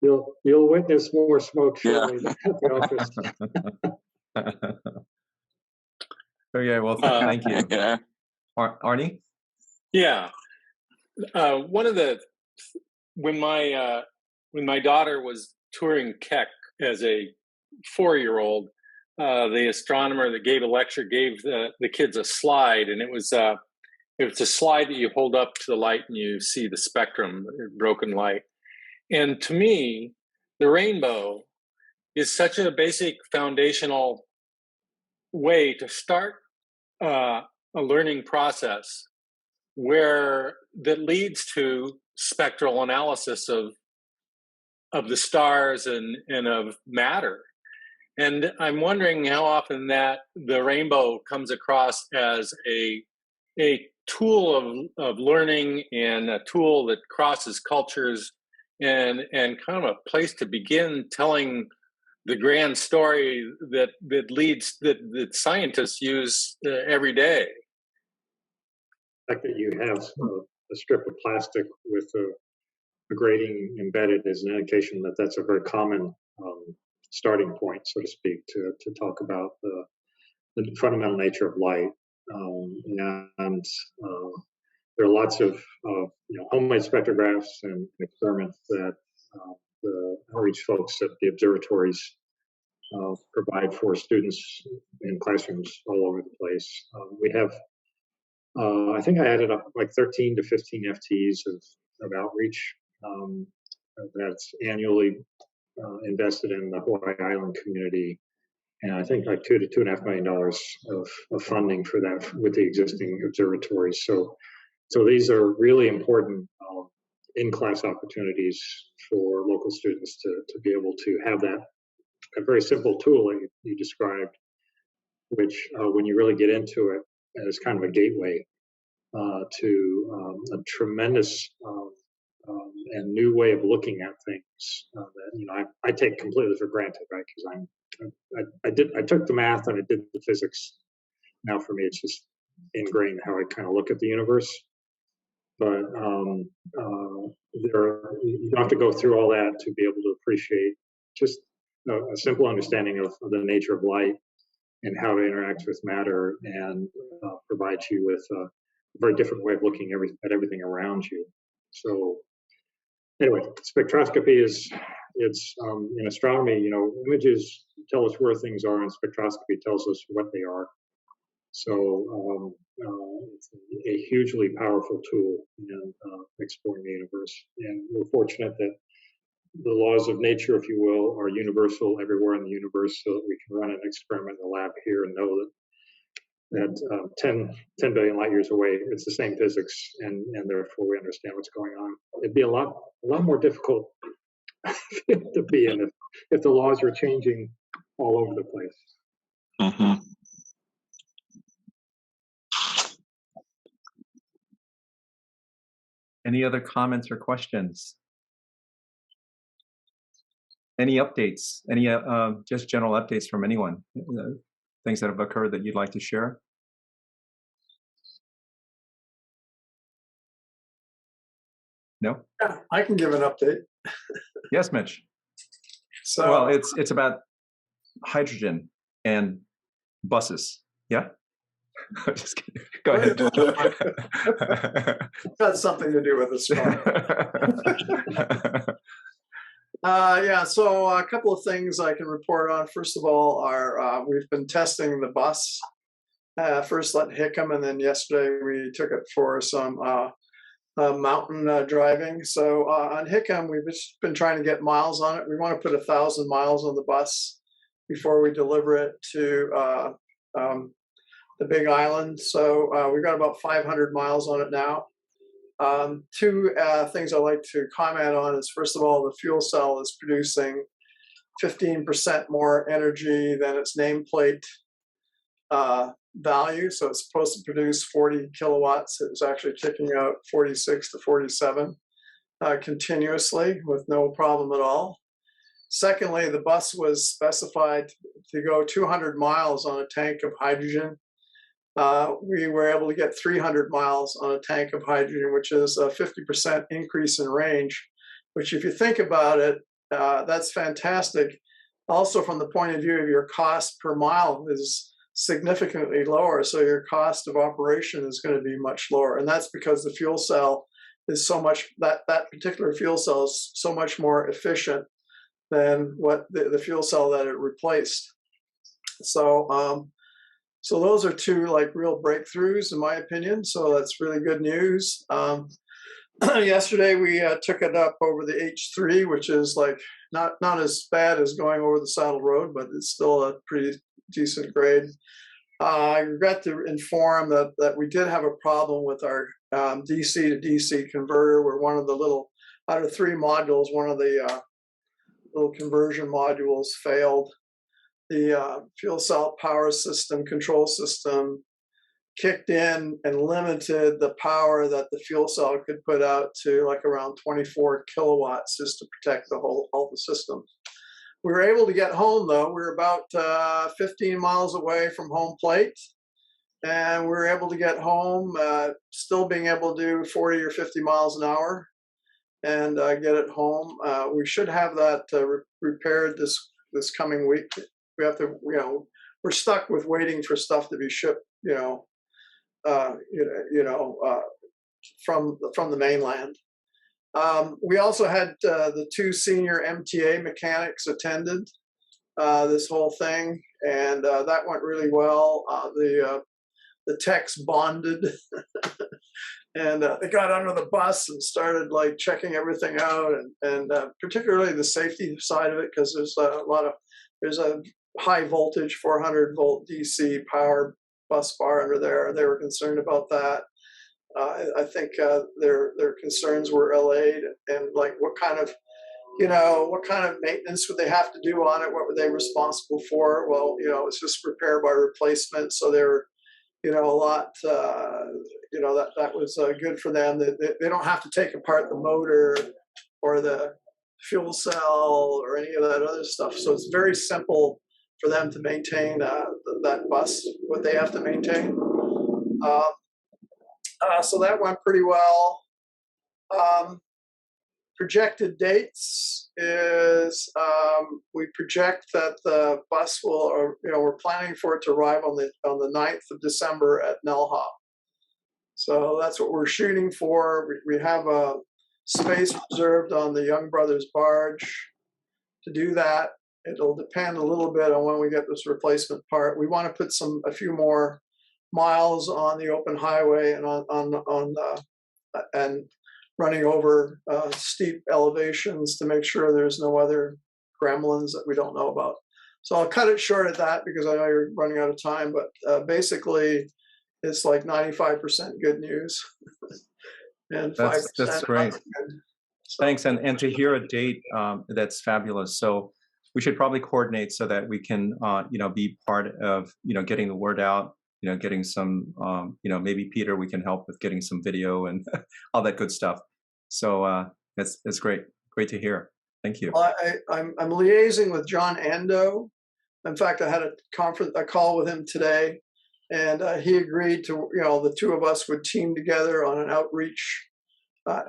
you'll witness more smoke shortly at the office. Okay, well, thank you. Yeah. Arnie? Yeah. When my daughter was touring Keck as a 4-year-old, the astronomer that gave a lecture gave the kids a slide, and it was a slide that you hold up to the light and you see the spectrum, broken light. And to me, the rainbow is such a basic foundational way to start a learning process that leads to spectral analysis of the stars and of matter. And I'm wondering how often that the rainbow comes across as a tool of learning and a tool that crosses cultures and kind of a place to begin telling the grand story that scientists use every day. The fact that you have a strip of plastic with a grating embedded is an indication that that's a very common starting point, so to speak, to talk about the fundamental nature of light. And there are lots of homemade spectrographs and experiments that the outreach folks at the observatories provide for students in classrooms all over the place. We have, I think I added up like 13 to 15 FTEs of outreach that's annually invested in the Hawaii Island community, and I think like $2 to $2.5 million of funding for that with the existing observatories. So these are really important in-class opportunities for local students to be able to have that a very simple tool that you described, which when you really get into it, is kind of a gateway to a tremendous and new way of looking at things that I take completely for granted, right? Because I took the math and I did the physics. Now for me, it's just ingrained how I kind of look at the universe. But you don't have to go through all that to be able to appreciate just a simple understanding of the nature of light and how it interacts with matter, and provides you with a very different way of looking at everything around you. So anyway, spectroscopy it's in astronomy, images tell us where things are, and spectroscopy tells us what they are. So it's a hugely powerful tool in exploring the universe. And we're fortunate that the laws of nature, if you will, are universal everywhere in the universe, so that we can run an experiment in the lab here and know that 10 billion light years away, it's the same physics, and therefore we understand what's going on. It'd be a lot more difficult to be in if the laws were changing all over the place. Mm-hmm. Any other comments or questions? Any updates? Any just general updates from anyone? things that have occurred that you'd like to share? No? Yeah, I can give an update. Yes, Mitch. So, well, it's about hydrogen and buses. Yeah? Just kidding. Go ahead. got something to do with the straw. Yeah, so a couple of things I can report on. First of all, we've been testing the bus. First at Hickam, and then yesterday we took it for some mountain driving. So on Hickam, we've just been trying to get miles on it. We want to put 1,000 miles on the bus before we deliver it to the Big Island. So we've got about 500 miles on it now. Two things I'd like to comment on is, first of all, the fuel cell is producing 15% more energy than its nameplate value. So it's supposed to produce 40 kilowatts. It was actually kicking out 46 to 47 continuously with no problem at all. Secondly, the bus was specified to go 200 miles on a tank of hydrogen. We were able to get 300 miles on a tank of hydrogen, which is a 50% increase in range, which if you think about it, that's fantastic. Also, from the point of view of your cost per mile is significantly lower. So your cost of operation is going to be much lower. And that's because the fuel cell is so much, that particular fuel cell is so much more efficient than what the fuel cell that it replaced. So, so those are two like real breakthroughs in my opinion. So that's really good news. Yesterday we took it up over the H3, which is like not as bad as going over the Saddle Road, but it's still a pretty decent grade. I regret to inform that we did have a problem with our DC to DC converter, where one of the little, out of 3 modules, one of the little conversion modules failed. The fuel cell power system, control system, kicked in and limited the power that the fuel cell could put out to like around 24 kilowatts just to protect all the system. We were able to get home though. We were about 15 miles away from home plate, and we were able to get home, still being able to do 40 or 50 miles an hour and get it home. We should have that repaired this coming week. We have to, we're stuck with waiting for stuff to be shipped, from the mainland. We also had the 2 senior MTA mechanics attended this whole thing, and that went really well. The techs bonded, and they got under the bus and started like checking everything out, and particularly the safety side of it, because there's a high voltage 400 volt DC power bus bar under there. They were concerned about that. I think their concerns were allayed, and like what kind of maintenance would they have to do on it? What were they responsible for? Well, it's just repair by replacement. So they're, a lot, that was good for them. They don't have to take apart the motor or the fuel cell or any of that other stuff. So it's very simple for them to maintain that bus, what they have to maintain. So that went pretty well. Projected dates is we project that the bus will, we're planning for it to arrive on the 9th of December at Nelha. So that's what we're shooting for. We have a space reserved on the Young Brothers barge to do that. It'll depend a little bit on when we get this replacement part. We want to put a few more miles on the open highway and and running over steep elevations to make sure there's no other gremlins that we don't know about. So I'll cut it short at that because I know you're running out of time, but basically it's like 95% good news. And 5% that's great. So. Thanks, and to hear a date, that's fabulous. So we should probably coordinate so that we can, be part of, getting the word out, getting some, maybe Peter, we can help with getting some video and all that good stuff. So that's great. Great to hear. Thank you. Well, I'm liaising with John Ando In fact, I had a call with him today, and he agreed to, the two of us would team together on an outreach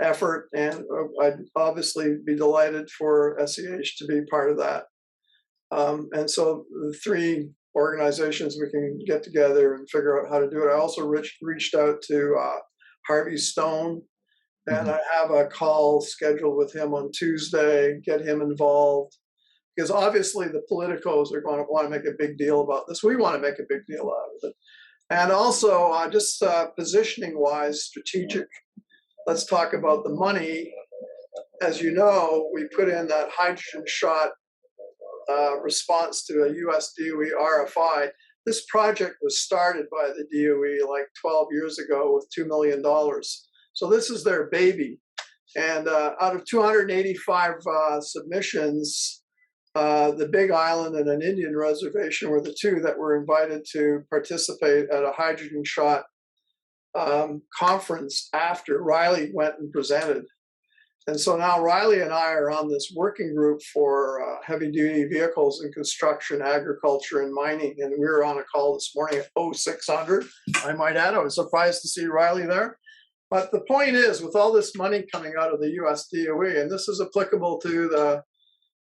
effort, and I'd obviously be delighted for SEH to be part of that. And so the three organizations, we can get together and figure out how to do it. I also reached out to Harvey Stone, and I have a call scheduled with him on Tuesday, get him involved, because obviously the politicos are going to want to make a big deal about this. We want to make a big deal out of it. And also just positioning wise, strategic, let's talk about the money. As you know, we put in that hydrogen shot response to a US DOE RFI. This project was started by the DOE like 12 years ago with $2 million. So this is their baby. And out of 285 submissions, the Big Island and an Indian reservation were the two that were invited to participate at a hydrogen shot conference after Riley went and presented. And so now Riley and I are on this working group for heavy duty vehicles in construction, agriculture, and mining. And we were on a call this morning at 0600. I might add, I was surprised to see Riley there. But the point is, with all this money coming out of the US DOE, and this is applicable to the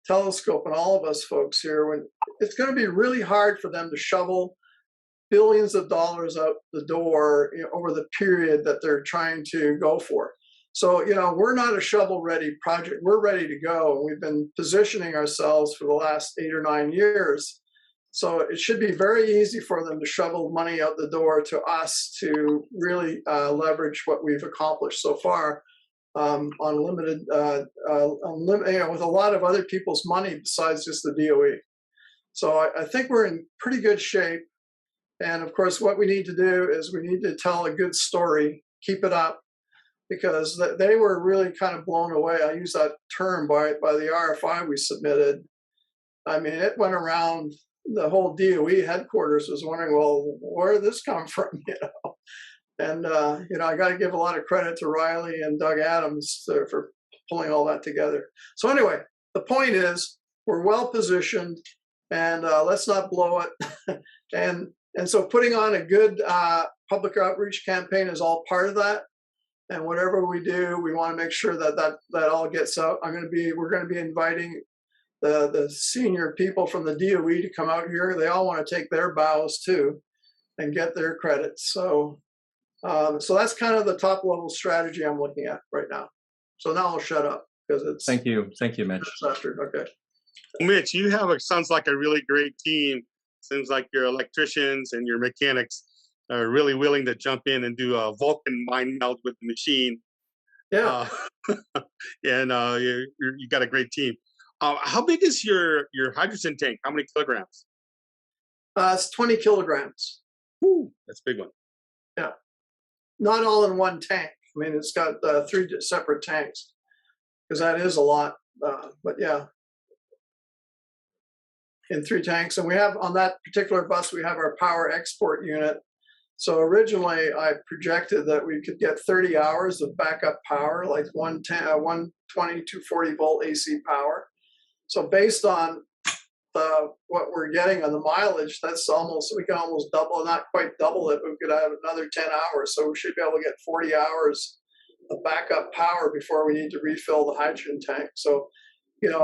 telescope and all of us folks here, when it's going to be really hard for them to shovel billions of dollars out the door over the period that they're trying to go for. So, we're not a shovel-ready project. We're ready to go. We've been positioning ourselves for the last 8 or 9 years. So it should be very easy for them to shovel money out the door to us to really leverage what we've accomplished so far on limited, with a lot of other people's money besides just the DOE. So I think we're in pretty good shape. And of course, what we need to do is we need to tell a good story, keep it up, because they were really kind of blown away. I use that term by the RFI we submitted. I mean, it went around, the whole DOE headquarters was wondering, well, where did this come from, And, I got to give a lot of credit to Riley and Doug Adams for pulling all that together. So anyway, the point is, we're well positioned, and let's not blow it. And so putting on a good public outreach campaign is all part of that. And whatever we do, we want to make sure that all gets out. We're going to be inviting the senior people from the DOE to come out here. They all want to take their bows too and get their credits. So that's kind of the top level strategy I'm looking at right now. So now I'll shut up because it's. Thank you, Mitch. Okay. Mitch, you have sounds like a really great team. Seems like your electricians and your mechanics are really willing to jump in and do a Vulcan mind meld with the machine. Yeah. And you got a great team. How big is your hydrogen tank? How many kilograms? It's 20 kilograms. Woo, that's a big one. Yeah. Not all in one tank. I mean, it's got 3 separate tanks because that is a lot. But yeah, in 3 tanks. And we have, on that particular bus, we have our power export unit. So originally I projected that we could get 30 hours of backup power, like 120, 240 volt AC power. So based on what we're getting on the mileage, that's we can almost double, not quite double it, but we could have another 10 hours. So we should be able to get 40 hours of backup power before we need to refill the hydrogen tank. So,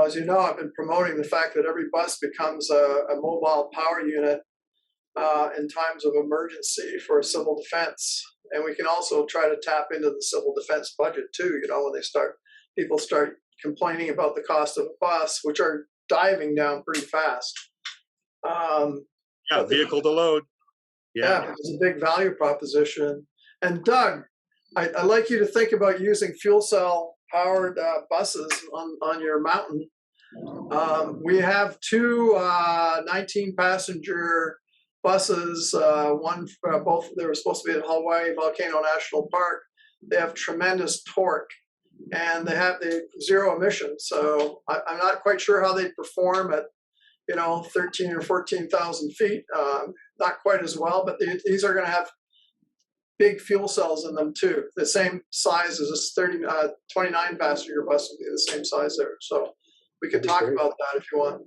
as you know, I've been promoting the fact that every bus becomes a mobile power unit in times of emergency for civil defense. And we can also try to tap into the civil defense budget too, when people start complaining about the cost of a bus, which are diving down pretty fast. Vehicle to load. Yeah, it's a big value proposition. And Doug, I'd like you to think about using fuel cell powered buses on your mountain. We have 2 19 passenger buses, both they were supposed to be at Hawaii Volcano National Park. They have tremendous torque and they have the 0 emissions. So I'm not quite sure how they perform at 13 or 14,000 feet. Not quite as well, but these are going to have big fuel cells in them too. The same size as this 29 passenger bus will be the same size there. So we could talk about that if you want.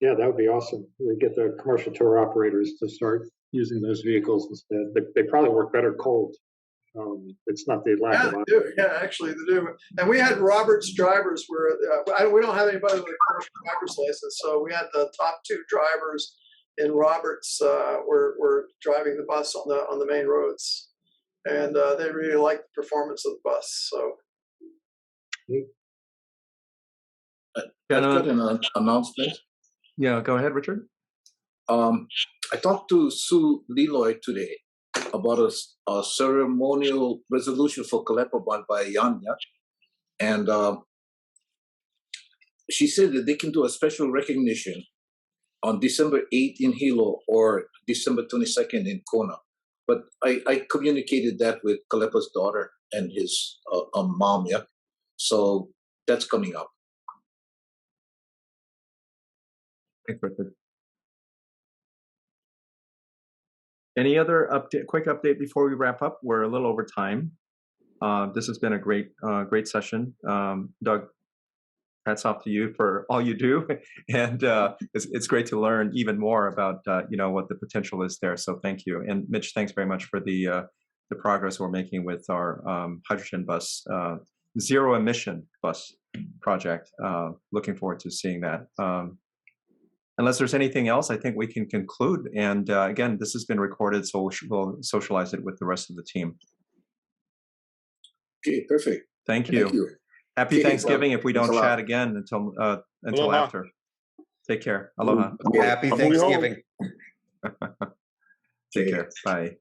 Yeah, that would be awesome. We get the commercial tour operators to start using those vehicles instead. They probably work better cold. It's not the lack of. They do. Yeah, actually they do. And we had Robert's drivers were. We don't have anybody with a commercial driver's license, so we had the top 2 drivers in Roberts were driving the bus on the main roads, and they really liked the performance of the bus. So. I've got an announcement. Yeah, go ahead, Richard. I talked to Sue Leloy today about a ceremonial resolution for Kalepa by Yanya. And she said that they can do a special recognition on December 8th in Hilo or December 22nd in Kona. But I communicated that with Kalepa's daughter and his mom, yeah? So that's coming up. Thanks, Richard. Any other quick update before we wrap up? We're a little over time. This has been a great session. Doug, hats off to you for all you do, and it's great to learn even more about what the potential is there. So thank you, and Mitch, thanks very much for the progress we're making with our hydrogen bus, zero emission bus project. Looking forward to seeing that. Unless there's anything else, I think we can conclude. And again, this has been recorded, so we'll socialize it with the rest of the team. Okay, perfect. Thank you. Happy Thanksgiving if we don't chat again until after. Take care. Aloha. Happy Thanksgiving. Take care. Bye.